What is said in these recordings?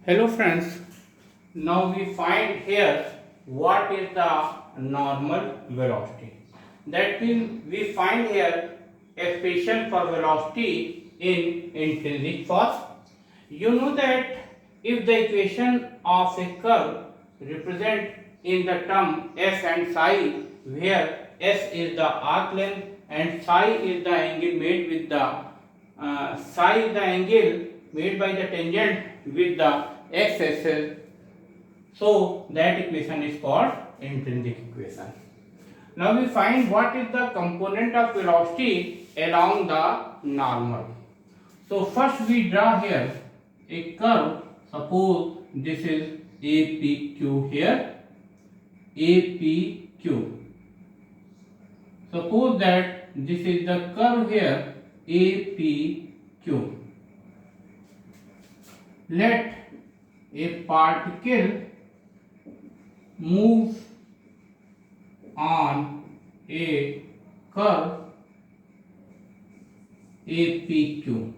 Hello friends, now we find here what is the normal velocity. That means we find here expression for velocity in intrinsic force. You know that if the equation of a curve represent in the term s and psi, where s is the arc length and psi is the angle made with the psi is the angle made by the tangent with the x-axis, so that equation is called intrinsic equation. Now we find what is the component of velocity along the normal. So first we draw here a curve. Suppose this is APQ here, APQ. Suppose that this is the curve here, APQ. Let a particle moves on a curve APQ.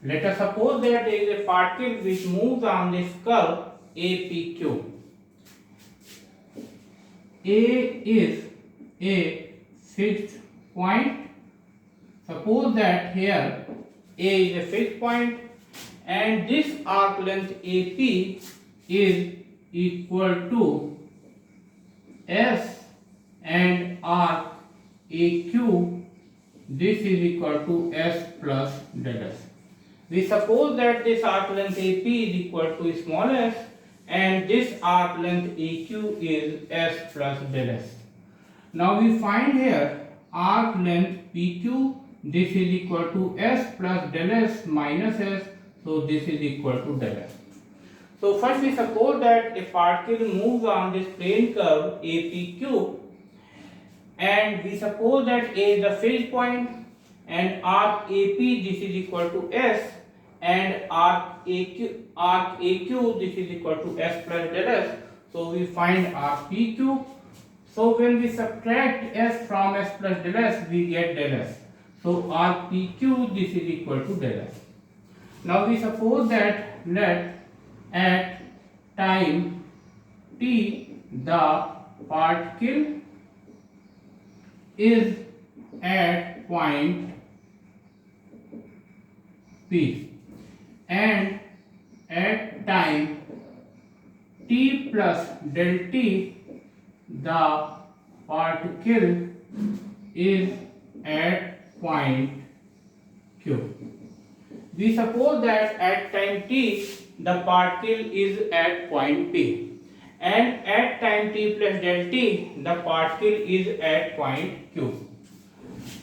Let us suppose that there is a particle which moves on this curve APQ. A is a fixed point. Suppose that here A is a fixed point and this arc length AP is equal to S and arc AQ, this is equal to S plus del S. We suppose that this arc length AP is equal to small s and this arc length AQ is S plus del S. Now we find here arc length PQ, this is equal to S plus del S minus S, so this is equal to del S. So first we suppose that a particle moves on this plane curve APQ and we suppose that A is the fixed point and arc AP this is equal to S and arc AQ this is equal to S plus del S. So we find arc PQ. So when we subtract S from S plus del S, we get del S. So arc PQ this is equal to del S. Now we suppose that let at time t the particle is at point P and at time t plus del t the particle is at point Q. We suppose that at time t the particle is at point P and at time t plus del t the particle is at point Q.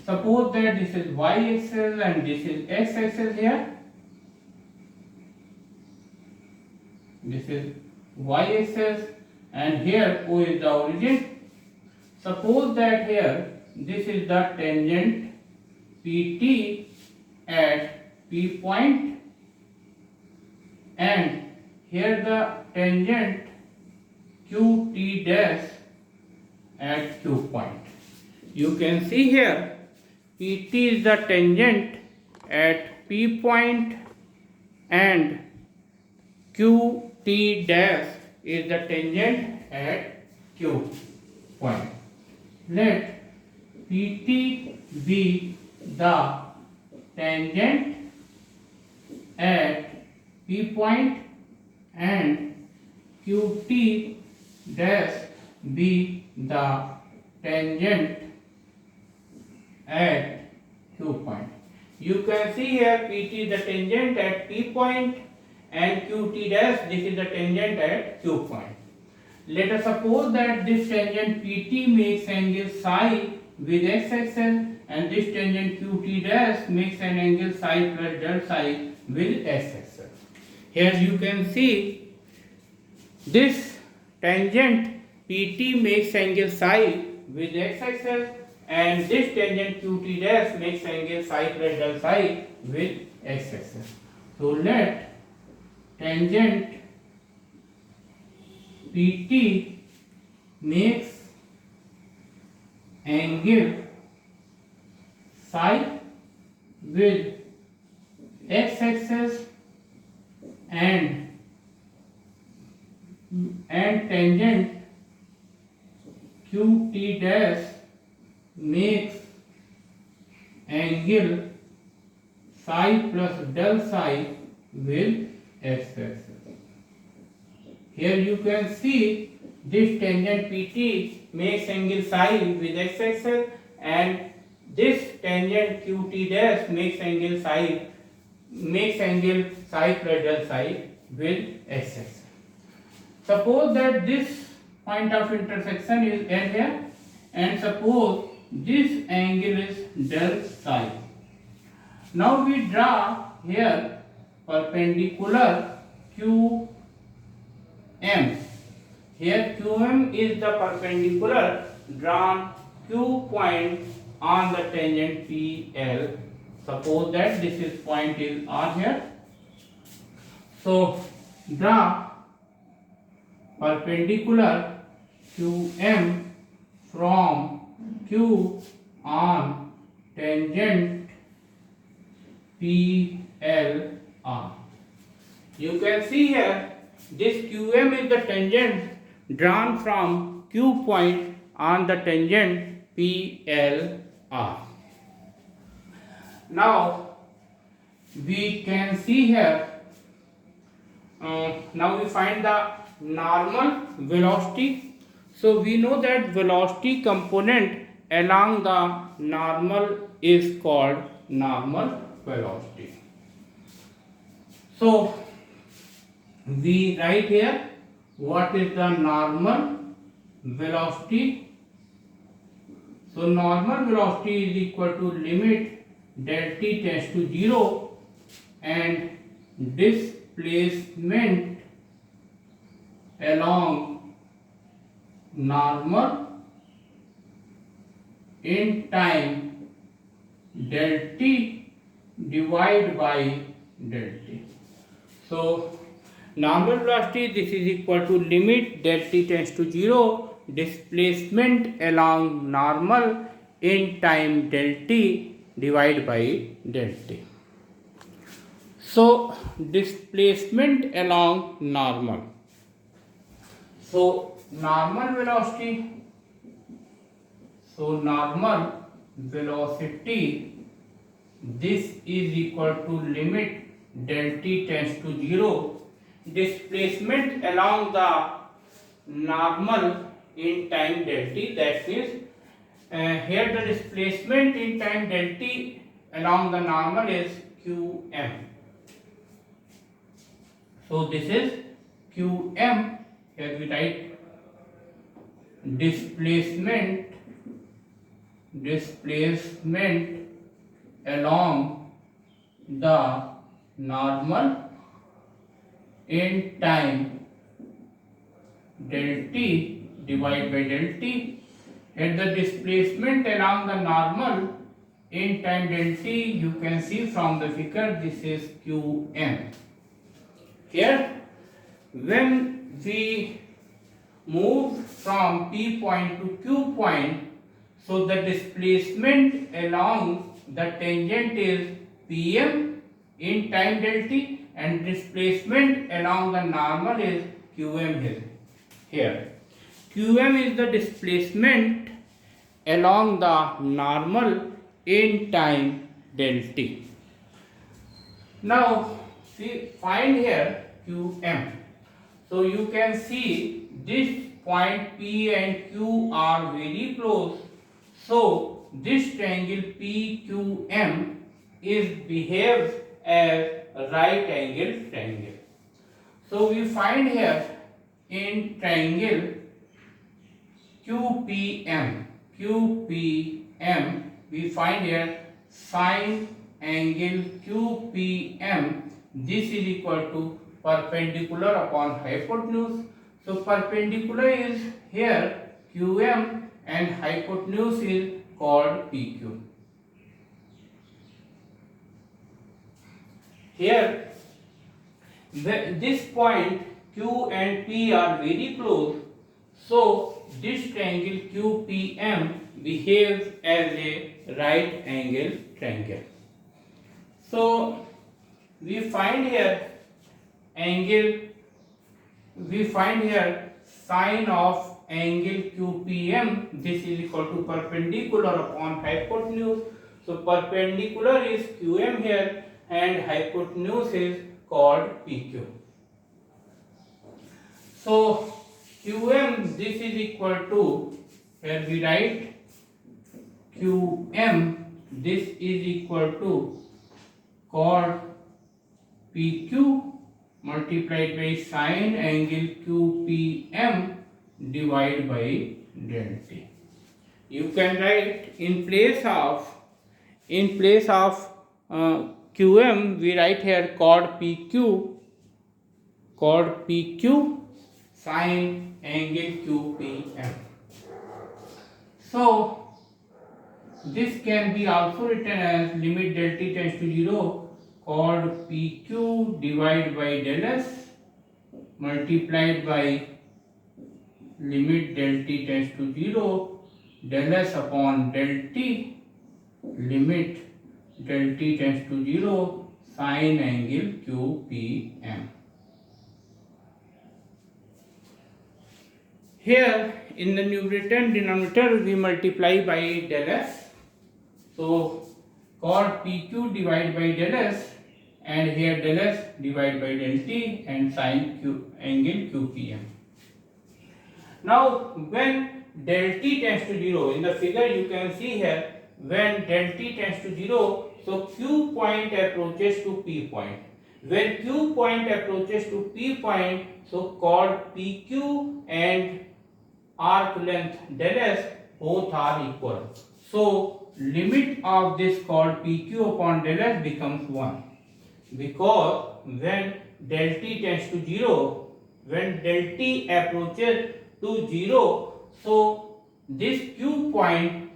Suppose that this is y-axis and this is x-axis here. This is y-axis and here O is the origin. Suppose that here this is the tangent PT at P point and here the tangent QT dash at Q point. You can see here PT is the tangent at P point and QT dash is the tangent at Q point. Let PT be the tangent at P point and QT dash be the tangent at Q point. You can see here PT is the tangent at P point and QT dash this is the tangent at Q point. Let us suppose that this tangent PT makes angle psi with x-axis and this tangent QT dash makes an angle psi plus del psi with x-axis. Here you can see this tangent PT makes angle psi with x-axis and this tangent QT dash makes angle psi plus del psi with x-axis. So let tangent PT makes angle psi with x-axis and and tangent QT dash makes angle psi plus del psi with x-axis. Here you can see this tangent PT makes angle psi with x-axis and this tangent QT dash makes angle psi plus del psi with x-axis. Suppose that this point of intersection is L here and suppose this angle is del psi. Now we draw here perpendicular QM. Here QM is the perpendicular drawn Q point on the tangent PL. Suppose that this is point is R here. So draw perpendicular QM from Q on tangent PLR. You can see here this QM is the tangent drawn from Q point on the tangent PLR. Now we can see here, now we find the normal velocity. So we know that velocity component along the normal is called normal velocity. So we write here what is the normal velocity. So normal velocity is equal to limit del t tends to 0 and displacement along normal in time del t divided by del t. So normal velocity, this is equal to limit del t tends to 0 displacement along normal in time del t divided by del t. So displacement along normal. So normal velocity. So normal velocity, this is equal to limit del t tends to 0 displacement along the normal in time del t. That means here the displacement in time del t along the normal is qm. So this is qm. Here we write displacement along the normal in time del t divided by del t. At the displacement along the normal in time del t, you can see from the figure, this is qm. Here when we move from P point to Q point, so the displacement along the tangent is Pm in time del t and displacement along the normal is Qm here. Qm is the displacement along the normal in time del t. Now see, find here Qm. So you can see this point P and Q are very close. So this triangle PQM behaves as a right angle triangle. So we find here in triangle QPM, we find here sine angle QPM. This is equal to perpendicular upon hypotenuse. So perpendicular is here QM and hypotenuse is called PQ. Here this point Q and P are very close. So this triangle QPM behaves as a right angle triangle. So we find here sine of angle QPM. This is equal to perpendicular upon hypotenuse. So perpendicular is QM here and hypotenuse is called PQ. So QM, this is equal to, here we write QM, this is equal to cos PQ multiplied by sine angle QPM divided by del T. You can write in place of QM, we write here cos PQ sine angle QPM. So this can be also written as limit del T tends to 0 cos PQ divided by del S multiplied by limit del T tends to 0 del S upon del T limit del T tends to 0 sine angle QPM. Here in the numerator and denominator we multiply by del S. So cos PQ divided by del S and here del S divided by del T and sine angle QPM. Now when del T tends to 0, in the figure you can see here, when del T tends to 0, so Q point approaches to P point. When Q point approaches to P point, so cos PQ and arc length del S both are equal. So limit of this cos PQ upon del S becomes 1, because when del T tends to 0, when del T approaches to 0, so this Q point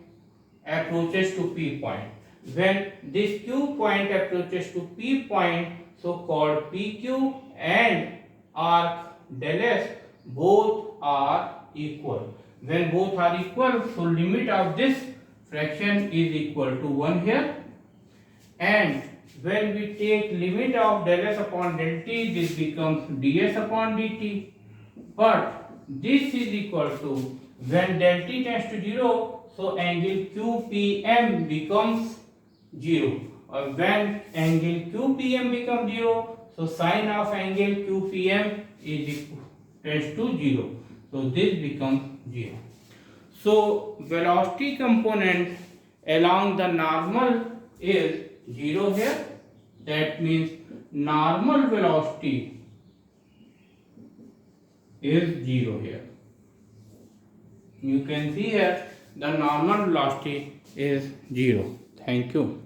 approaches to P point. When this Q point approaches to P point, so cos PQ and arc del S both are equal. When both are equal, so limit of this fraction is equal to 1 here, and when we take limit of del S upon del T, this becomes ds upon dt, but this is equal to, when del T tends to 0, so angle QPM becomes 0, or when angle QPM becomes 0, so sine of angle QPM is equal tends to 0. So this becomes 0. So velocity component along the normal is 0 here. That means normal velocity is 0 here. You can see here the normal velocity is 0. Thank you.